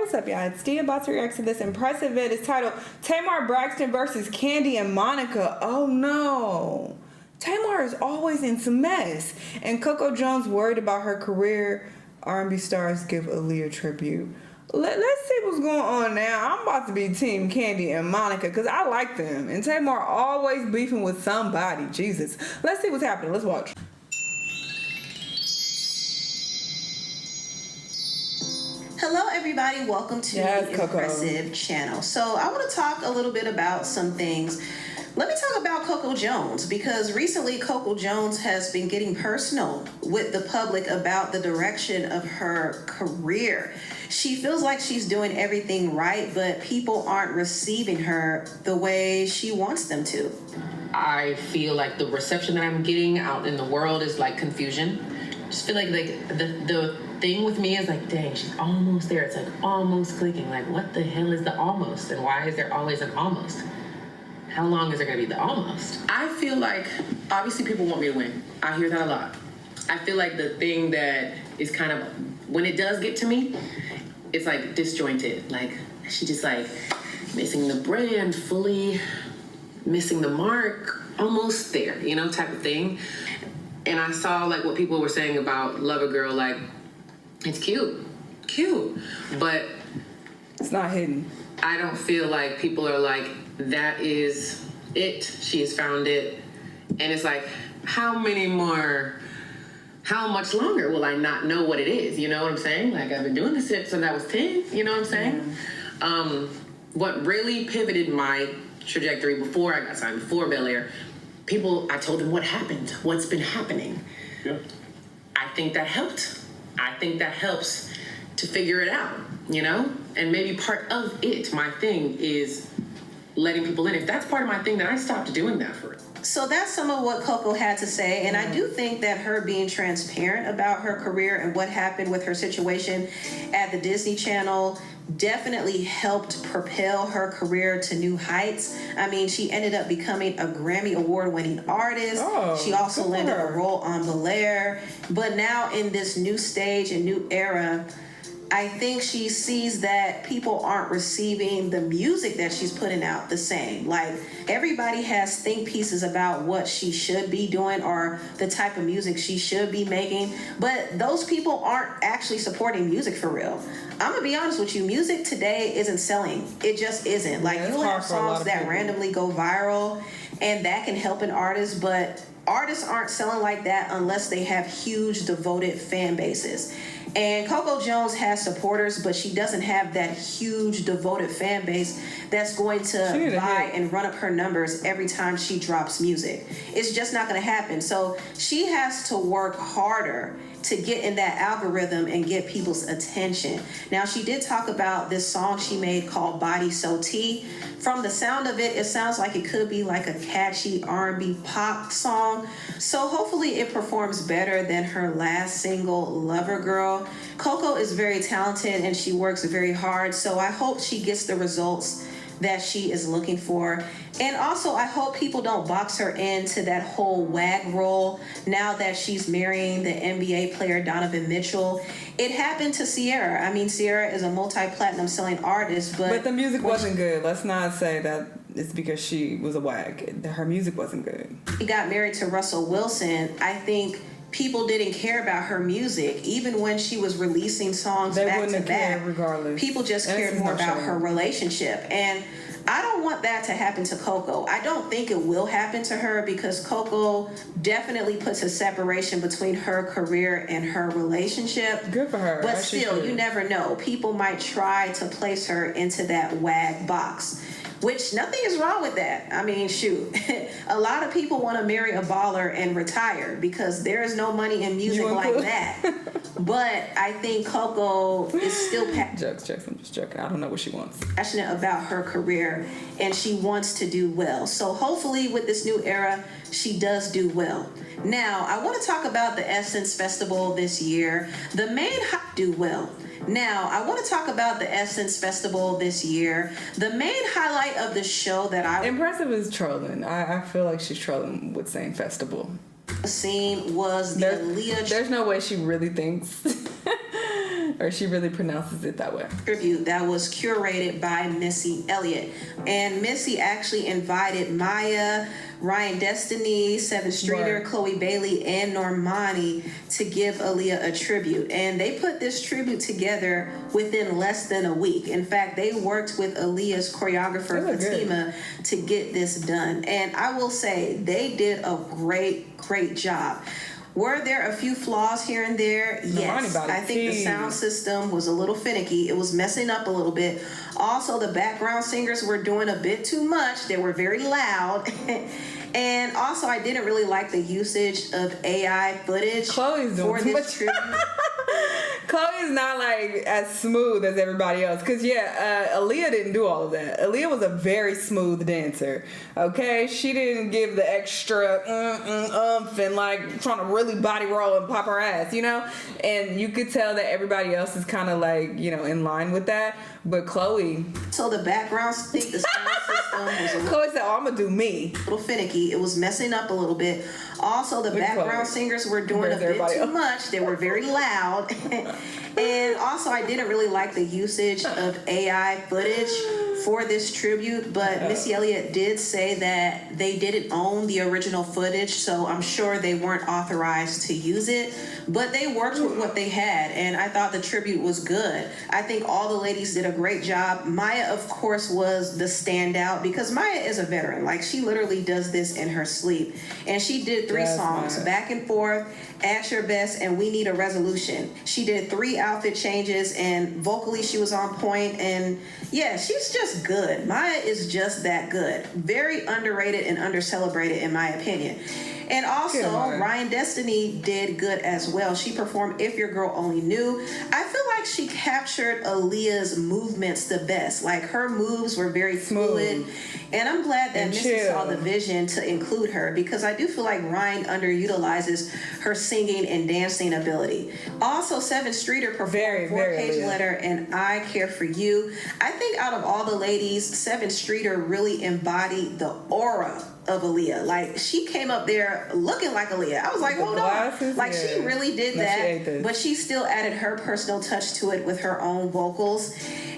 what's up, y'all? It's Dee about to react to this impressive vid. It's titled Tamar Braxton versus Kandi and Monica. Oh no. Tamar is always in some mess. And Coco Jones worried about her career. R&B stars give Aaliyah tribute. Let's see what's going on now. I'm about to be team Kandi and Monica because I like them. And Tamar always beefing with somebody. Jesus. Let's see what's happening. Let's watch. Hello everybody, welcome to the Impressive channel. So I want to talk a little bit about some things. Let me talk about Coco Jones because recently Coco Jones has been getting personal with the public about the direction of her career. She feels like she's doing everything right, but people aren't receiving her the way she wants them to. I feel like the reception that I'm getting out in the world is like confusion. Just feel like the thing with me is like, dang, she's almost there. It's like almost clicking. Like, what the hell is the almost? And why is there always an almost? How long is there gonna be the almost? I feel like, obviously people want me to win. I hear that a lot. I feel like the thing that is kind of, when it does get to me, it's like disjointed. Like, she just like missing the brand fully, missing the mark, almost there, you know, type of thing. And I saw like what people were saying about Lover Girl, like, it's cute, but it's not hidden. I don't feel like people are like, that is it, she has found it. And it's like, how much longer will I not know what it is? You know what I'm saying? Like, I've been doing this since I was 10, you know what I'm saying? Yeah. What really pivoted my trajectory before I got signed, before Bel Air, I told them what happened, what's been happening. Yeah. I think that helped. I think that helps to figure it out, you know? And maybe part of it, my thing, is letting people in. If that's part of my thing, then I stopped doing that for it. So that's some of what Coco had to say, and I do think that her being transparent about her career and what happened with her situation at the Disney Channel definitely helped propel her career to new heights. I mean, she ended up becoming a Grammy Award-winning artist. She also landed a role on Bel Air. But now in this new stage and new era, I think she sees that people aren't receiving the music that she's putting out the same. Like, everybody has think pieces about what she should be doing or the type of music she should be making, but those people aren't actually supporting music for real. I'm gonna be honest with you, music today isn't selling. It just isn't. Like, you have songs that randomly go viral and that can help an artist, but artists aren't selling like that unless they have huge devoted fan bases. And Coco Jones has supporters, but she doesn't have that huge devoted fan base that's going to buy and run up her numbers every time she drops music. It's just not going to happen. So she has to work harder to get in that algorithm and get people's attention. Now, she did talk about this song she made called Body So T. From the sound of it, it sounds like it could be like a catchy R&B pop song. So hopefully it performs better than her last single, Lover Girl. Coco is very talented and she works very hard. So I hope she gets the results that she is looking for. And also, I hope people don't box her into that whole wag role now that she's marrying the NBA player Donovan Mitchell. It happened to Ciara. I mean, Ciara is a multi-platinum selling artist, but the music wasn't good. Let's not say that it's because she was a wag. Her music wasn't good. She got married to Russell Wilson. I think people didn't care about her music. Even when she was releasing songs back to back, regardless. People just cared more about her relationship. And I don't want that to happen to Coco. I don't think it will happen to her because Coco definitely puts a separation between her career and her relationship. Good for her. But still, you never know. People might try to place her into that wag box, which nothing is wrong with that. I mean, shoot, a lot of people want to marry a baller and retire because there is no money in music like that. But I think Coco is still jokes. I'm just joking. I don't know what she wants. Passionate about her career and she wants to do well. So hopefully with this new era, she does do well. Now, I want to talk about the Essence Festival this year. The main do well. Now, I want to talk about the Essence Festival this year. The main highlight of the show that Impressive is trolling. I feel like she's trolling with saying festival. Scene was the Aaliyah. There's no way she really thinks Or she really pronounces it that way. Tribute that was curated by Missy Elliott. And Missy actually invited Maya, Ryan Destiny, Seven Streeter, Right. Chloe Bailey, and Normani to give Aaliyah a tribute. And they put this tribute together within less than a week. In fact, they worked with Aaliyah's choreographer, They look good. Fatima, to get this done. And I will say, they did a great job. Were there a few flaws here and there? Yes. I think the sound system was a little finicky. It was messing up a little bit. Also, the background singers were doing a bit too much. They were very loud. And also, I didn't really like the usage of AI footage Chloe's doing for too this much. tribute. Chloe's not like as smooth as everybody else. Cause Aaliyah didn't do all of that. Aaliyah was a very smooth dancer. Okay, she didn't give the extra and like trying to really body roll and pop her ass, you know. And you could tell that everybody else is kind of like in line with that. But Chloe, So the background, I think the sound system was a Chloe said, "Oh, I'm gonna do me." little finicky. It was messing up a little bit. Also, the With background Chloe. singers were doing a Where's bit everybody too else? much. They were very loud. And also, I didn't really like the usage of AI footage for this tribute, but Missy Elliott did say that they didn't own the original footage, so I'm sure they weren't authorized to use it, but they worked with what they had, and I thought the tribute was good. I think all the ladies did a great job. Maya, of course, was the standout because Maya is a veteran. Like, she literally does this in her sleep, and she did 3 That's songs, nice. Back and Forth, At Your Best, and We Need a Resolution. She did 3 outfit changes, and vocally she was on point, and yeah, she's just good. Maya is just that good. Very underrated and under-celebrated in my opinion. And also, Good, Maya. Ryan Destiny did good as well. She performed If Your Girl Only Knew. I feel like she captured Aaliyah's movements the best. Like, her moves were very fluid. And I'm glad that And Missy chill. saw the vision to include her, because I do feel like Ryan underutilizes her singing and dancing ability. Also, Seven Streeter performed Very, very Four-Page Aaliyah. Letter and I Care For You. I think out of all the ladies, Seven Streeter really embodied the aura of Aaliyah. Like, she came up there looking like Aaliyah. I was like, The hold glasses, on. Like, she yeah. really did No, she ate that, this. but she still added her personal touch to it with her own vocals.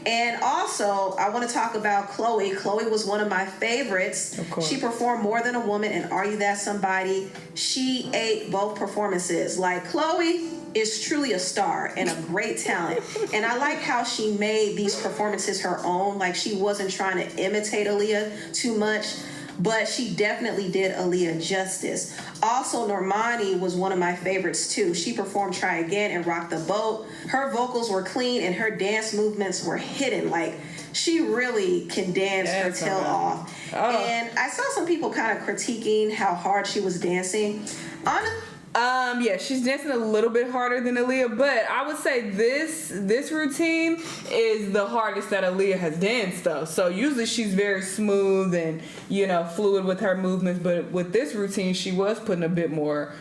And also, I want to talk about Chloe. Chloe was one of my favorites. Of course. She performed More Than a Woman and Are You That Somebody? She ate both performances. Like, Chloe is truly a star and a great talent. And I like how she made these performances her own. Like, she wasn't trying to imitate Aaliyah too much, but she definitely did Aaliyah justice. Also, Normani was one of my favorites too. She performed Try Again and Rock the Boat. Her vocals were clean and her dance movements were hidden. Like, she really can dance her That's tail all right. off. Oh. And I saw some people kind of critiquing how hard she was dancing. Yeah, she's dancing a little bit harder than Aaliyah, but I would say this routine is the hardest that Aaliyah has danced though. So usually she's very smooth and fluid with her movements, but with this routine she was putting a bit more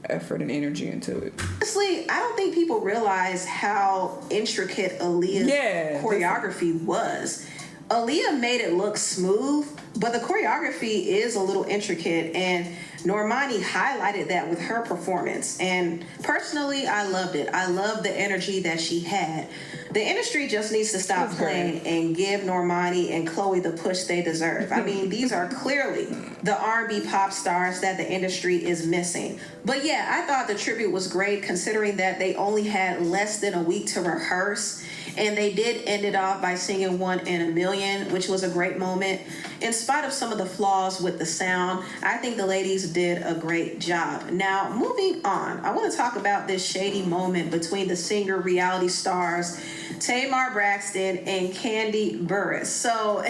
effort and energy into it. Honestly, I don't think people realize how intricate Aaliyah's choreography was. Aaliyah made it look smooth, but the choreography is a little intricate, and Normani highlighted that with her performance. And personally, I loved it. I love the energy that she had. The industry just needs to stop playing and give Normani and Chloe the push they deserve. I mean, these are clearly the R&B pop stars that the industry is missing. But yeah, I thought the tribute was great considering that they only had less than a week to rehearse. And they did end it off by singing One in a Million, which was a great moment. In spite of some of the flaws with the sound, I think the ladies did a great job. Now, moving on, I want to talk about this shady moment between the singer reality stars Tamar Braxton and Kandi Burruss. So,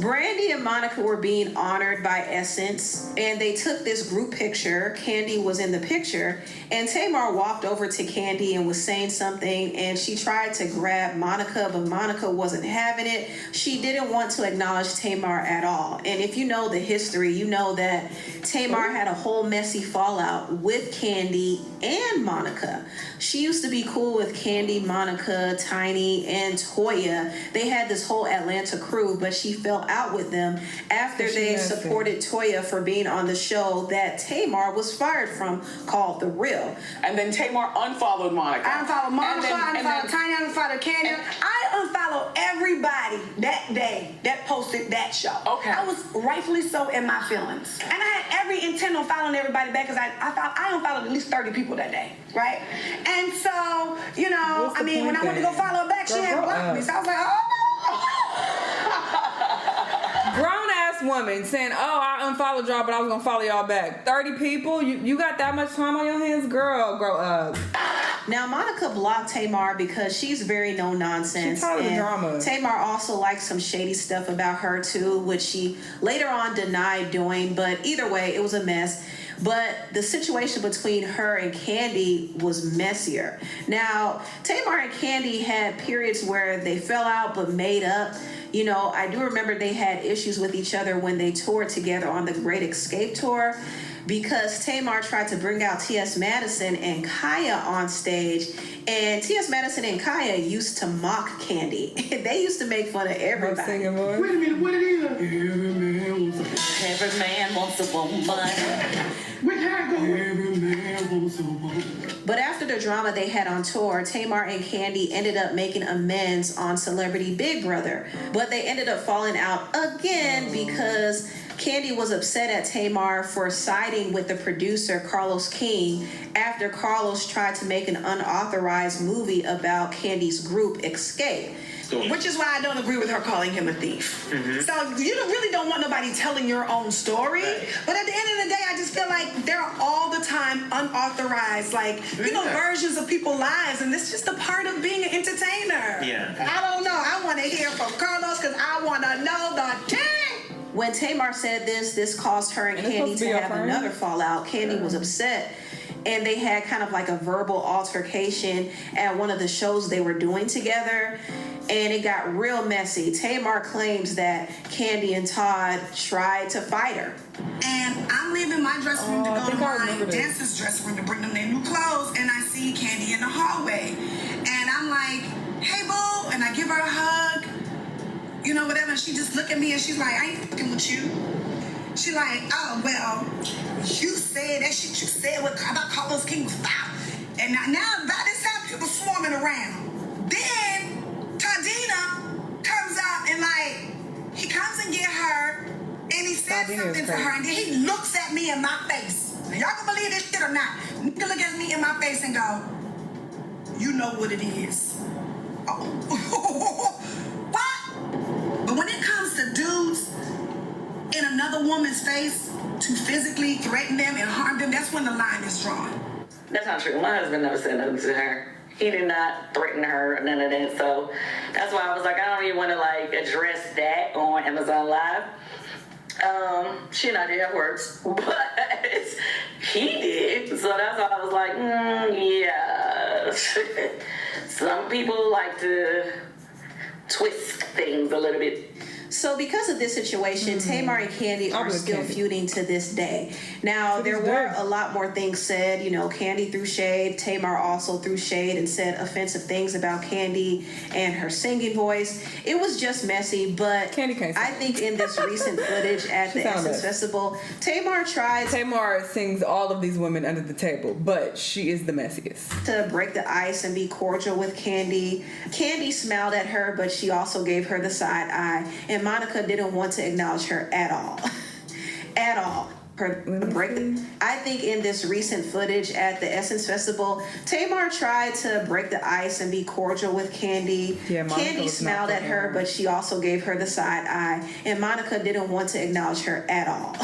Brandy and Monica were being honored by Essence, and they took this group picture. Kandi was in the picture, and Tamar walked over to Kandi and was saying something, and she tried to grab Monica, but Monica wasn't having it. She didn't want to acknowledge Tamar at all. And if you know the history, you know that Tamar had a whole messy fallout with Kandi and Monica. She used to be cool with Kandi, Monica, Tiny, and Toya. They had this whole Atlanta crew, but she fell out with them after they supported Toya for being on the show that Tamar was fired from called The Real. And then Tamar unfollowed Monica. I unfollowed Monica, I unfollowed Tiny, I unfollowed Kandi. I unfollowed everybody that day that posted that show. Okay. I was rightfully so in my feelings. And I had every intent on following everybody back because I unfollowed at least 30 people that day, right? And so, you know, I mean, when I went to go follow her back, she had blocked me. So I was like, oh no. Grown ass woman saying, "Oh, I unfollowed y'all, but I was gonna follow y'all back." 30 people? You got that much time on your hands, girl? Grow up. Now, Monica blocked Tamar because she's very no nonsense. She's tired of the drama. Tamar also likes some shady stuff about her too, which she later on denied doing. But either way, it was a mess. But the situation between her and Kandi was messier. Now, Tamar and Kandi had periods where they fell out but made up. You know, I do remember they had issues with each other when they toured together on the Great Escape Tour, because Tamar tried to bring out T.S. Madison and Kaya on stage, and T.S. Madison and Kaya used to mock Kandi. They used to make fun of everybody. Singing more. Wait a minute, what it is? Every man wants a woman. Which how go? Every man wants a woman. But after the drama they had on tour, Tamar and Kandi ended up making amends on Celebrity Big Brother. But they ended up falling out again because Kandi was upset at Tamar for siding with the producer Carlos King after Carlos tried to make an unauthorized movie about Kandi's group Escape. Which is why I don't agree with her calling him a thief. Mm-hmm. So you really don't want nobody telling your own story. Right. But at the end of the day, I just feel like there are all the time unauthorized, versions of people's lives. And this is just a part of being an entertainer. Yeah. I don't know. I want to hear from Carlos because I want to know the king. When Tamar said this caused her and Kandi to have another fallout. Kandi was upset, and they had kind of like a verbal altercation at one of the shows they were doing together, and it got real messy. Tamar claims that Kandi and Todd tried to fight her. And I'm leaving my dressing room to go to my remember this. dancer's dressing room to bring them their new clothes, and I see Kandi in the hallway. And I'm like, hey, boo, and I give her a hug, you know, whatever, and she just look at me and she's like, I ain't fucking with you. She like, oh, well, you said that shit you said about Carlos King was foul. And now by this time, people swarming around. Then Tadina comes out and he comes and get her, and he said something to her, and then he looks at me in my face. Now, y'all can believe this shit or not. Nigga look at me in my face and go, you know what it is. Oh. What? But when it comes to dudes in another woman's face to physically threaten them and harm them, that's when the line is drawn. That's not true. My husband never said nothing to her. He did not threaten her or none of that. So that's why I was like, I don't even want to address that on Amazon Live. She and I did have words, but he did. So that's why I was like, yeah. Some people like to twist things a little bit. So because of this situation, Tamar and Kandi are still feuding to this day. Now, there were a lot more things said. You know, Kandi threw shade. Tamar also threw shade and said offensive things about Kandi and her singing voice. It was just messy, but Kandi can't sing. I think in this recent footage at the Essence Festival, Tamar sings all of these women under the table, but she is the messiest. To break the ice and be cordial with Kandi. Kandi smiled at her, but she also gave her the side eye. And Monica didn't want to acknowledge her at all. At all. I think in this recent footage at the Essence Festival, Tamar tried to break the ice and be cordial with Kandi. Kandi smiled at her, but she also gave her the side eye. And Monica didn't want to acknowledge her at all.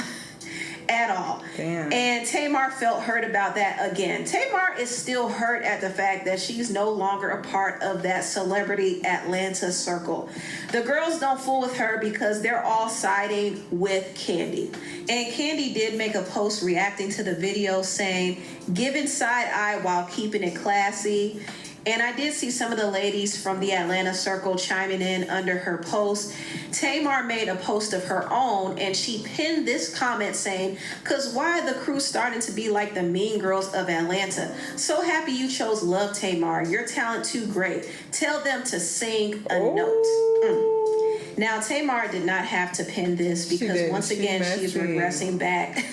At all. Damn. And Tamar felt hurt about that again. Tamar is still hurt at the fact that she's no longer a part of that celebrity Atlanta circle. The girls don't fool with her because they're all siding with Kandi. And Kandi did make a post reacting to the video saying, giving side eye while keeping it classy. And I did see some of the ladies from the Atlanta circle chiming in under her post. Tamar made a post of her own, and she pinned this comment saying, "'Cause why the crew starting to be like the mean girls of Atlanta? So happy you chose love, Tamar. Your talent too great. Tell them to sing a note." Now, Tamar did not have to pin this because didn't. once She's again, she's messy. regressing back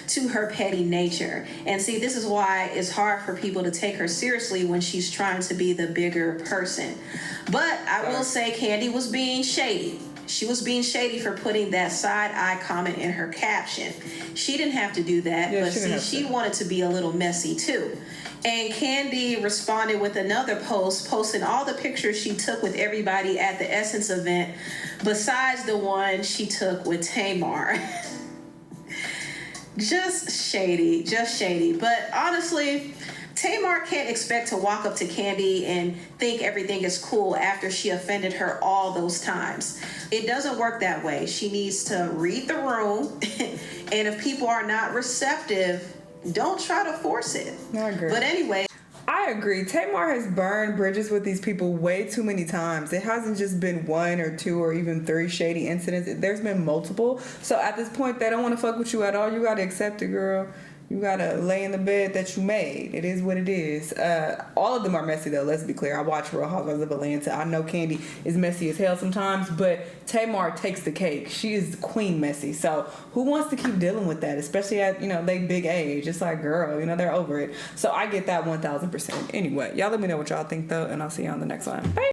to her petty nature. And see, this is why it's hard for people to take her seriously when she's trying to be the bigger person. But I will say Kandi was being shady. She was being shady for putting that side eye comment in her caption. She didn't have to do that, Yeah, but she didn't see, have she to. wanted to be a little messy too. And Kandi responded with another post, posting all the pictures she took with everybody at the Essence event, besides the one she took with Tamar. Just shady. But honestly, Tamar can't expect to walk up to Kandi and think everything is cool after she offended her all those times. It doesn't work that way. She needs to read the room, and if people are not receptive, don't try to force it. I agree. But anyway, I agree. Tamar has burned bridges with these people way too many times. It hasn't just been 1 or 2 or even 3 shady incidents. There's been multiple. So at this point, they don't want to fuck with you at all. You got to accept it, girl. You got to lay in the bed that you made. It is what it is. All of them are messy, though. Let's be clear. I watch Real Housewives of Atlanta. I know Kandi is messy as hell sometimes, but Tamar takes the cake. She is queen messy. So who wants to keep dealing with that, especially at, they big age? It's like, girl, they're over it. So I get that 1,000%. Anyway, y'all let me know what y'all think, though, and I'll see you on the next one. Bye.